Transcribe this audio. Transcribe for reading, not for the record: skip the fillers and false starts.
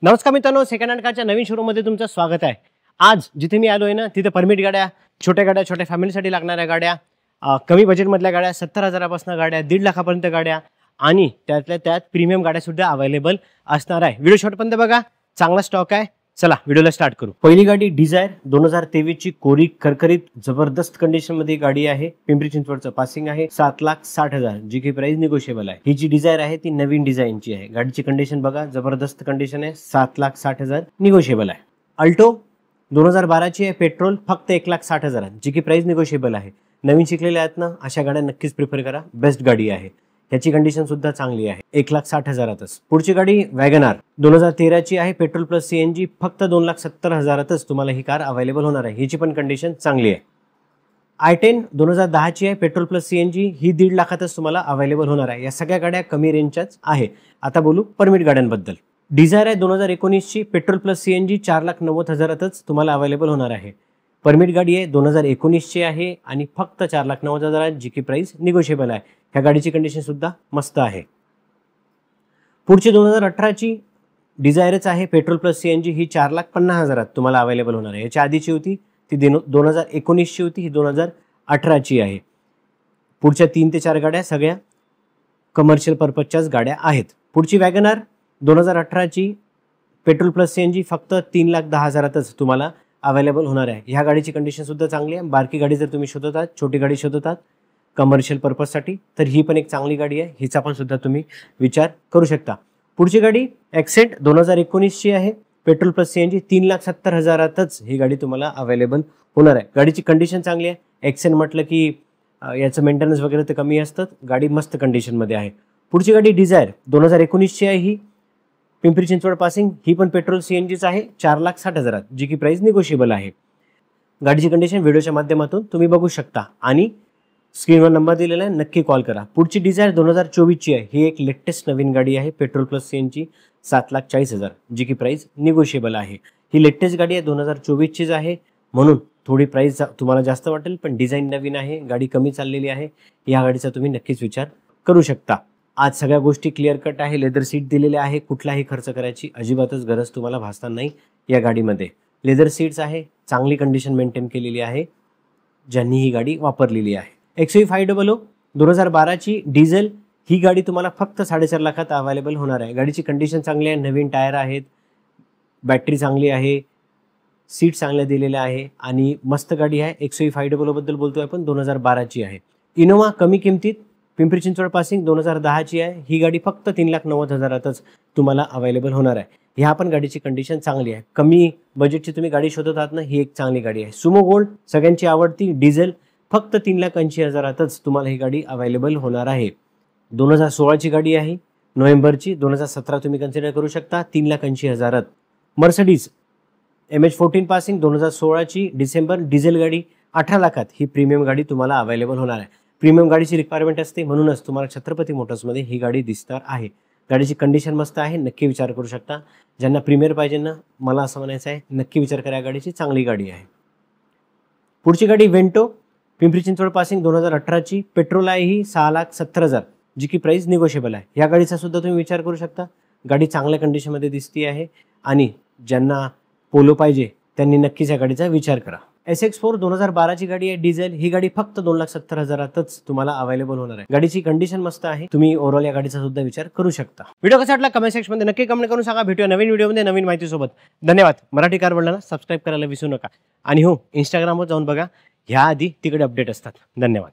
नमस्कार मित्रांनो, second hand कारच्या नवीन शोरूममध्ये तुमचं स्वागत आहे। आज जिथे मी आलो आहे ना, तिथे परमिट गाड्या, छोट्या फॅमिलीसाठी लागणाऱ्या गाड्या, कमी बजेटमधल्या गाड्या, 70,000 पासून गाड्या, 1.5 लाखापर्यंत गाड्या आणि त्यातल्या त्यात प्रीमियम गाड्या सुद्धा अवेलेबल असणार आहे। व्हिडिओ शॉर्टपर्यंत बघा, चांगला स्टॉक आहे। चला व्हिडिओला स्टार्ट करू। पहिली गाडी डिझायर 2023 ची कोरी करकरीत जबरदस्त कंडिशन मध्ये गाडी आहे। पिंपरी चिंचवडचं पासिंग आहे, 7,60,000 जी की प्राइस निगोशिएबल आहे। ही जी डिझायर आहे ती नवीन डिझाईनची आहे। गाडीची कंडिशन बघा, जबरदस्त कंडिशन आहे, 7,60,000 निगोशिएबल आहे। अल्टो 2012 ची आहे, पेट्रोल, फक्त 1,60,000 जी की प्राइस निगोशिएबल आहे। नवीन शिकलेले आहेत ना, अशा गाड्या नक्कीच प्रिफर करा, बेस्ट गाडी आहे। याची कंडिशन सुद्धा चांगली आहे, 1,60,000तच। पुढची गाडी वॅगनार 2013 ची आहे, पेट्रोल प्लस सीएनजी, फक्त 2,70,000तच तुम्हाला ही कार अवेलेबल होणार आहे। हिची पण कंडिशन चांगली आहे। i10 2010 ची आहे, पेट्रोल प्लस सीएनजी, ही 1.5 लाखातच तुम्हाला अवेलेबल होणार आहे। या सगळ्या गाड्या कमी रेंजच्याच आहे। आता बोलू परमिट गाड्यांबद्दल। डिझायर आहे 2019 ची, पेट्रोल प्लस सीएनजी, 4,90,000तच तुम्हाला अवेलेबल होणार आहे। परमिट गाडी आहे, 2019 ची आहे आणि फक्त 4,90,000 जी की प्राइस निगोशिएबल आहे। ह्या गाडीची कंडिशन सुद्धा मस्त आहे। पुढची 2018 ची डिझायरच आहे, पेट्रोल प्लस सीएनजी, ही 4,50,000 तुम्हाला अवेलेबल होणार आहे। याच्या आधीची होती ती 2019 ची होती, ही 2018 ची आहे। पुढच्या 3 ते 4 गाड्या सगळ्या कमर्शियल पर्पजच्याच गाड्या आहेत। पुढची वॅगनार 2018 ची, पेट्रोल प्लस सीएनजी, फक्त 3,10,000तच तुम्हाला अवेलेबल होणार आहे। ह्या गाडीची कंडिशन सुद्धा चांगली आहे। बारकी गाडी जर तुम्ही शोधत आहात, छोटी गाडी शोधत आहात कमर्शियल पर्पजसाठी, तर ही पण एक चांगली गाडी आहे। हिचा पण सुद्धा तुम्ही विचार करू शकता। पुढची गाडी एक्सेंट 2019 ची आहे, पेट्रोल प्लस सीएनजी, 3,70,000तच ही गाडी तुम्हाला अवेलेबल होणार आहे। गाडीची कंडिशन चांगली आहे। एक्सेंट म्हटलं की याचं मेंटेनन्स वगैरे तर कमी असतात, गाडी मस्त कंडिशनमध्ये आहे। पुढची गाडी डिझायर 2019 ची आहे, ही पिंपरी चिंचवड पासिंग, ही पण पेट्रोल सीएनजीच आहे, 4,60,000 जी की प्राइस निगोशिएबल आहे। गाडीची कंडिशन व्हिडिओच्या माध्यमातून तुम्ही बघू शकता आणि स्क्रीनवर नंबर दिलेला आहे, नक्की कॉल करा। पुढची डिझायर 2024 ची आहे, ही एक लेटेस्ट नवीन गाडी आहे, पेट्रोल प्लस सीएनजी, 7,40,000 जी की प्राइस निगोशिएबल आहे। ही लेटेस्ट गाडी आहे, 2024 चीच आहे, म्हणून थोडी प्राइस तुम्हाला जास्त वाटेल, पण डिझाईन नवीन आहे, गाडी कमी चाललेली आहे। या गाडीचा तुम्ही नक्कीच विचार करू शकता। आज सगळ्या गोष्टी क्लिअर कट आहे, लेदर सीट दिलेले आहे, कुठलाही खर्च करायची अजिबातच गरज तुम्हाला भासणार नाही। या गाडीमध्ये लेदर सीट्स आहे, चांगली कंडिशन मेंटेन केलेली आहे ज्यांनी ही गाडी वापरलेली आहे। XUV500 2012 ची डिझेल, ही गाडी तुम्हाला फक्त 4.5 लाखात अवेलेबल होणार आहे। गाडीची कंडिशन चांगली आहे, नवीन टायर आहेत, बॅटरी चांगली आहे, सीट चांगल्या दिलेल्या आहे आणि मस्त गाडी आहे। XUV500 बद्दल बोलतोय आपण, 2012 ची आहे। इनोवा कमी किमतीत, पिंपरी चिंचवड पासिंग, 2010 ची आहे, ही गाडी फक्त 3,90,000तच तुम्हाला अवेलेबल होणार आहे। ह्या पण गाडीची कंडिशन चांगली आहे। कमी बजेटची तुम्ही गाडी शोधत आहात ना, ही एक चांगली गाडी आहे। सुमो गोल्ड सगळ्यांची आवडती डिझेल, फक्त 3,80,000तच तुम्हाला ही गाडी अवेलेबल होणार आहे। 2016 ची गाडी आहे, नोव्हेंबरची, 2017 तुम्ही कन्सिडर करू शकता, 3,80,000त। मर्सिडीज MH14 पासिंग, 2016 ची, डिसेंबर, डिझेल गाडी, 18 लाखात ही प्रीमियम गाडी तुम्हाला अवेलेबल होणार आहे। प्रीमियम गाडीची रिक्वायरमेंट असते, म्हणूनच तुम्हाला छत्रपती मोटर्समध्ये ही गाडी दिसणार आहे। गाडीची कंडिशन मस्त आहे, नक्की विचार करू शकता। ज्यांना प्रीमियर पाहिजे ना, मला असं म्हणायचं आहे, नक्की विचार करा, गाडीची चांगली गाडी आहे। पुढची गाडी वेंटो, पिंपरी चिंचवड पासिंग, 2018 ची, पेट्रोल आहे, ही 6,70,000 जी की प्राइस निगोशिएबल आहे। या गाडीचा सुद्धा तुम्ही विचार करू शकता। गाडी चांगल्या कंडिशनमध्ये दिसती आहे आणि ज्यांना पोलो पाहिजे त्यांनी नक्कीच या गाडीचा विचार करा। SX4 2012 ची गाडी आहे, डिझेल, ही गाडी फक्त 2,70,000तच तुम्हाला अवेलेबल होणार आहे। गाडीची कंडिशन मस्त आहे, तुम्ही ओव्हरऑल या गाडीचा सुद्धा विचार करू शकता। व्हिडिओ कसा वाटला कमेंट सेक्शन मध्ये नक्की कमेंट करून सांगा। भेटूया नवीन व्हिडिओमध्ये नवीन माहिती सोबत। धन्यवाद। मराठी कार वर्ल्डला सबस्क्राइब करायला विसरू नका आणि हो, इंस्टाग्रामवर जाऊन बघा, ह्या आधी तिकडे अपडेट असतात। धन्यवाद।